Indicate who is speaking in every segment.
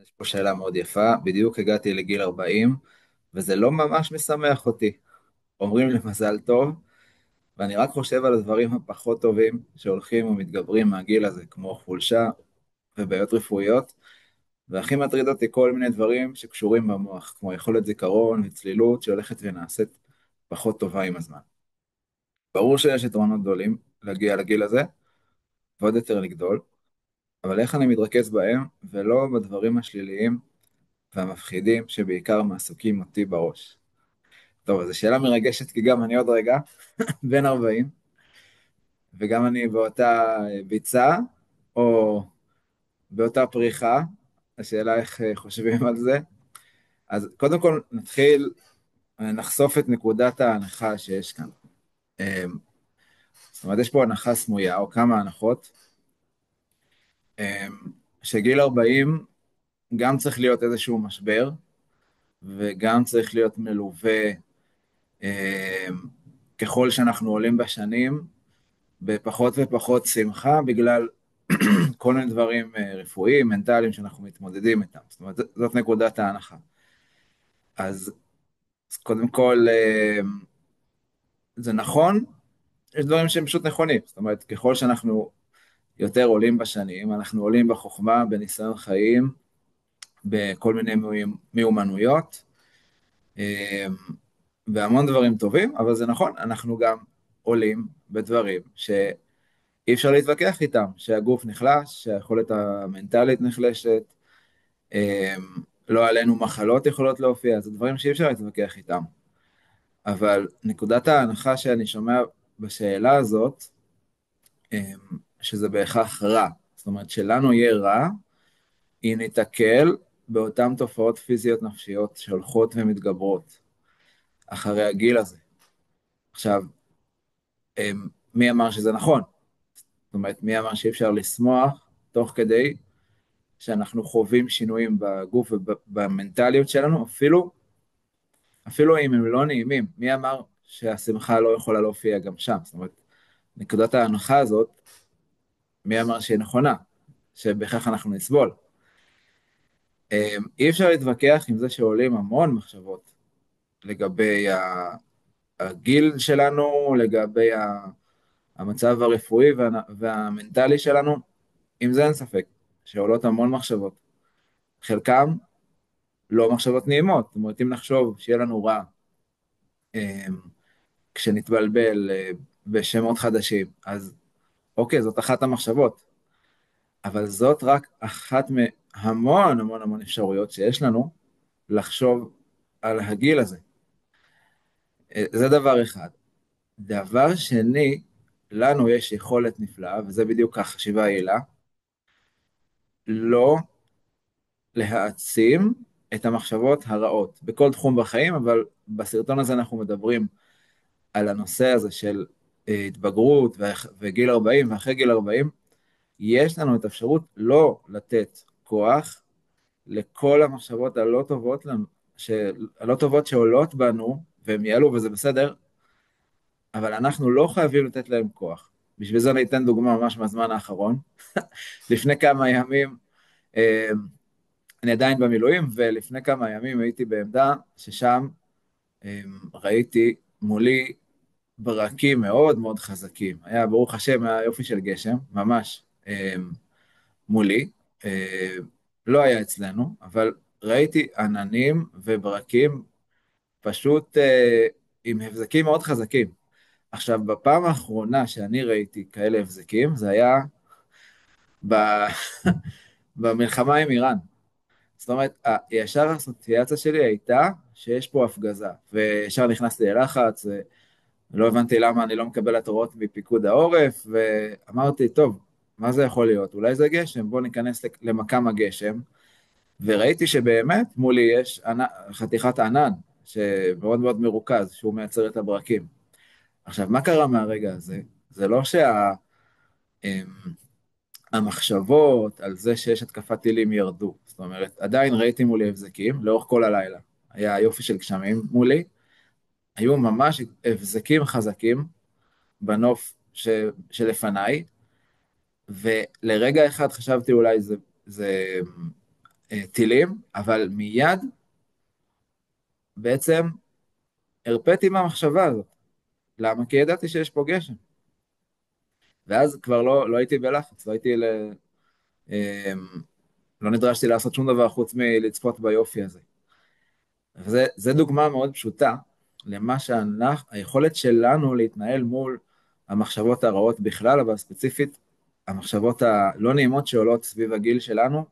Speaker 1: יש פה שאלה מאוד יפה, בדיוק הגעתי לגיל 40, וזה לא ממש משמח אותי. אומרים לי מזל טוב, ואני רק חושב על הדברים הפחות טובים שהולכים ומתגברים מהגיל הזה, כמו חולשה ובעיות רפואיות, והכי מטריד אותי כל מיני דברים שקשורים במוח, כמו יכולת זיכרון וצלילות שהולכת ונעשית פחות טובה עם הזמן. ברור שיש יתרונות גדולים להגיע לגיל הזה, ועוד יותר לגדול, אבל איך אני מתרכז בהם, ולא בדברים השליליים והמפחידים שבעיקר מעסוקים אותי בראש. טוב, אז זו שאלה מרגשת, כי גם אני עוד רגע בן 40, וגם אני באותה ביצה, או באותה פריחה, השאלה איך חושבים על זה. אז קודם כל נתחיל, נחשוף את נקודת ההנחה שיש כאן. זאת אומרת, יש פה הנחה סמויה, או כמה הנחות, שגיל 40 גם צריך להיות איזשהו משבר, וגם צריך להיות מלווה, ככל שאנחנו עולים בשנים, בפחות ופחות שמחה, בגלל כל מיני דברים רפואיים, מנטליים, שאנחנו מתמודדים איתם. זאת אומרת, זאת נקודת ההנחה. אז קודם כל, זה נכון, יש דברים שהם פשוט נכונים. זאת אומרת, ככל שאנחנו יותר עולים בשנים, אנחנו עולים בחוכמה, בניסיון חיים, בכל מיני מיומנויות, והמון דברים טובים, אבל זה נכון, אנחנו גם עולים בדברים שאי אפשר להתווכח איתם, שהגוף נחלש, שהיכולת המנטלית נחלשת, לא עלינו מחלות יכולות להופיע, זה דברים שאי אפשר להתווכח איתם. אבל נקודת ההנחה שאני שומע בשאלה הזאת, שזה בהכרח רע. זאת אומרת, שלנו יהיה רע, אם ניתקל באותן תופעות פיזיות נפשיות שהולכות ומתגברות אחרי הגיל הזה. עכשיו, מי אמר שזה נכון? זאת אומרת, מי אמר שאי אפשר לשמוח תוך כדי שאנחנו חווים שינויים בגוף ובמנטליות שלנו, אפילו אם הם לא נעימים. מי אמר שהשמחה לא יכולה להופיע גם שם? זאת אומרת, נקודת ההנחה הזאת, מי אמר שהיא נכונה? שבכך אנחנו נסבול. אי אפשר להתווכח עם זה שעולים המון מחשבות לגבי הגיל שלנו, לגבי המצב הרפואי והמנטלי שלנו. עם זה אין ספק, שעולות המון מחשבות. חלקם לא מחשבות נעימות. זאת אומרת, אם נחשוב שיהיה לנו רע, כשנתבלבל בשמות חדשים, אז אוקיי, זאת אחת המחשבות, אבל זאת רק אחת מהמון המון המון אפשרויות שיש לנו לחשוב על הגיל הזה. זה דבר אחד. דבר שני, לנו יש יכולת נפלאה, וזה בדיוק החשיבה היעילה, לא להעצים את המחשבות הרעות בכל תחום בחיים, אבל בסרטון הזה אנחנו מדברים על הנושא הזה של התבגרות וגיל 40, ואחרי גיל 40, יש לנו את האפשרות לא לתת כוח לכל המחשבות הלא טובות לנו, הלא טובות שעולות בנו, והם יעלו וזה בסדר, אבל אנחנו לא חייבים לתת להם כוח. בשביל זה אני אתן דוגמה ממש מהזמן האחרון. לפני כמה ימים, אה, אני עדיין במילואים, ולפני כמה ימים הייתי בעמדה ששם ראיתי מולי ברקים מאוד מאוד חזקים. היה ברוך השם, היה יופי של גשם, ממש מולי. אה, לא היה אצלנו, אבל ראיתי עננים וברקים פשוט עם הבזקים מאוד חזקים. עכשיו, בפעם האחרונה שאני ראיתי כאלה הבזקים, זה היה ב... במלחמה עם איראן. זאת אומרת, ישר האסוציאציה שלי הייתה שיש פה הפגזה, וישר נכנסתי ללחץ, ולא הבנתי למה אני לא מקבל התראות מפיקוד העורף, ואמרתי, טוב, מה זה יכול להיות? אולי זה גשם, בואו ניכנס למקם הגשם, וראיתי שבאמת מולי יש חתיכת ענן, שמאוד מאוד מרוכז, שהוא מייצר את הברקים. עכשיו, מה קרה מהרגע הזה? זה לא המחשבות על זה שיש התקפת טילים ירדו. זאת אומרת, עדיין ראיתי מולי הבזקים לאורך כל הלילה. היה יופי של גשמים מולי, היו ממש הבזקים חזקים בנוף שלפניי, ולרגע אחד חשבתי אולי זה טילים, אבל מיד בעצם הרפאתי מהמחשבה הזאת. למה? כי ידעתי שיש פה גשם. ואז כבר לא הייתי בלחץ, אה, לא נדרשתי לעשות שום דבר חוץ מלצפות ביופי הזה. וזה דוגמה מאוד פשוטה למה היכולת שלנו להתנהל מול המחשבות הרעות בכלל, אבל ספציפית המחשבות הלא נעימות שעולות סביב הגיל שלנו,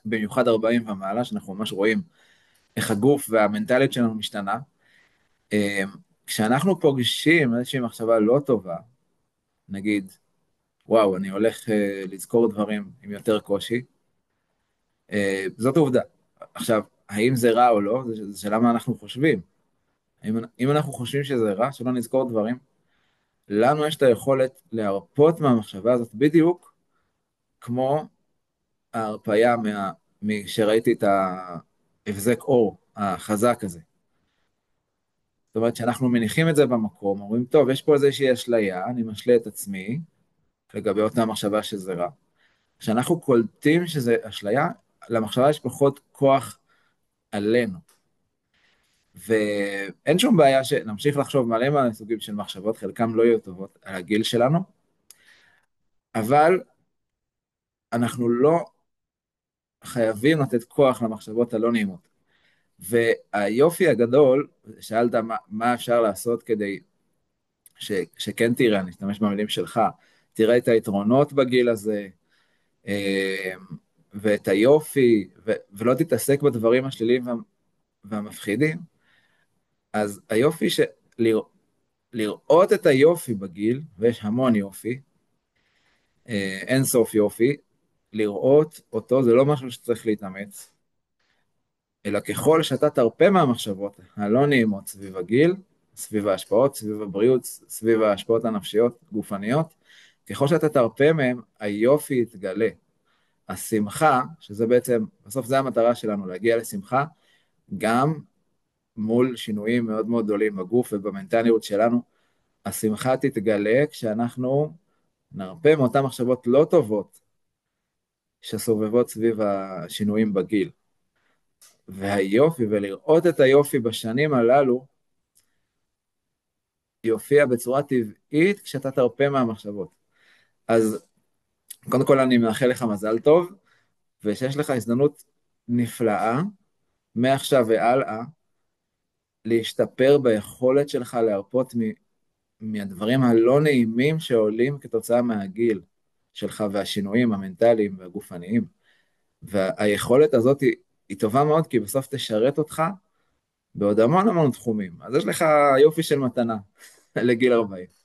Speaker 1: במיוחד 40 ומעלה, שאנחנו ממש רואים איך הגוף והמנטליות שלנו משתנה. אה, כשאנחנו פוגשים איזושהי מחשבה לא טובה, נגיד, וואו, אני הולך לזכור דברים עם יותר קושי, זאת עובדה. עכשיו, האם זה רע או לא, זה שאלה מה אנחנו חושבים. אם אנחנו חושבים שזה רע, שלא נזכור דברים, לנו יש את היכולת להרפות מהמחשבה הזאת בדיוק כמו ההרפאיה שראיתי את ההבזק אור החזק הזה. זאת אומרת שאנחנו מניחים את זה במקום, אומרים, טוב, יש פה איזושהי אשליה, אני משלה את עצמי לגבי אותה מחשבה שזה רע. כשאנחנו קולטים שזה אשליה, למחשבה יש פחות כוח עלינו. ואין שום בעיה שנמשיך לחשוב מלא סוגים של מחשבות, חלקם לא יהיו טובות על הגיל שלנו, אבל אנחנו לא חייבים לתת כוח למחשבות הלא נעימות. והיופי הגדול, שאלת מה אפשר לעשות כדי שכן תראה, אני אשתמש במילים שלך, תראה את היתרונות בגיל הזה, ואת היופי, ולא תתעסק בדברים השליליים והמפחידים, אז היופי לראות את היופי בגיל, ויש המון יופי, אין סוף יופי, לראות אותו זה לא משהו שצריך להתאמץ, אלא ככל שאתה תרפה מהמחשבות הלא נעימות סביב הגיל, סביב ההשפעות, סביב הבריאות, סביב ההשפעות הנפשיות, גופניות, ככל שאתה תרפה מהם, היופי יתגלה. השמחה, שזה בעצם, בסוף זה המטרה שלנו, להגיע לשמחה, גם מול שינויים מאוד מאוד גדולים בגוף ובמנטליות שלנו, השמחה תתגלה כשאנחנו נרפה מאותן מחשבות לא טובות שסובבות סביב השינויים בגיל. והיופי, ולראות את היופי בשנים הללו, יופיע בצורה טבעית כשאתה תרפה מהמחשבות. אז קודם כל אני מאחל לך מזל טוב, ושיש לך הזדמנות נפלאה, מעכשיו והלאה, להשתפר ביכולת שלך להרפות מהדברים הלא נעימים שעולים כתוצאה מהגיל שלך והשינויים המנטליים והגופניים. והיכולת הזאת היא טובה מאוד, כי בסוף תשרת אותך בעוד המון המון תחומים. אז יש לך יופי של מתנה לגיל 40.